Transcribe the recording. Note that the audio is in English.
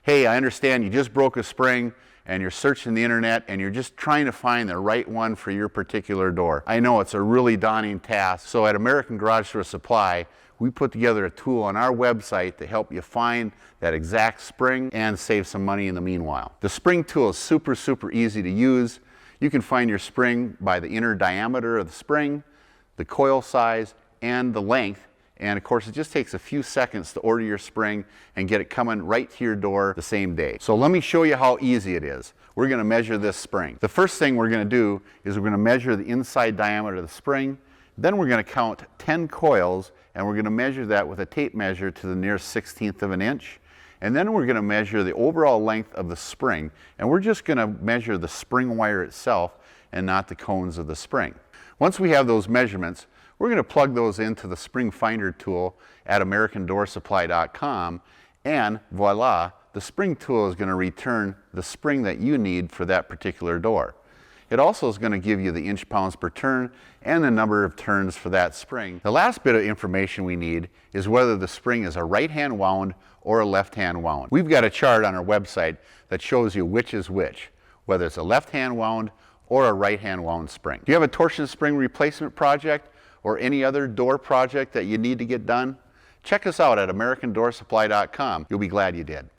Hey, I understand you just broke a spring and you're searching the internet and you're just trying to find the right one for your particular door. I know it's a really daunting task, so at American Garage Door Supply, we put together a tool on our website to help you find that exact spring and save some money in the meanwhile. The spring tool is super easy to use. You can find your spring by the inner diameter of the spring, the coil size, and the length. And of course, it just takes a few seconds to order your spring and get it coming right to your door the same day. So let me show you how easy it is. We're going to measure this spring. The first thing we're going to do is we're going to measure the inside diameter of the spring. Then we're going to count 10 coils and we're going to measure that with a tape measure to the nearest 1/16 of an inch. And then we're going to measure the overall length of the spring. And we're just going to measure the spring wire itself and not the cones of the spring. Once we have those measurements, we're going to plug those into the spring finder tool at AmericanDoorSupply.com, and voila, the spring tool is going to return the spring that you need for that particular door. It also is going to give you the inch pounds per turn and the number of turns for that spring. The last bit of information we need is whether the spring is a right-hand wound or a left-hand wound. We've got a chart on our website that shows you which is which, whether it's a left-hand wound or a right-hand wound spring. Do you have a torsion spring replacement project or any other door project that you need to get done? Check us out at AmericanDoorSupply.com. You'll be glad you did.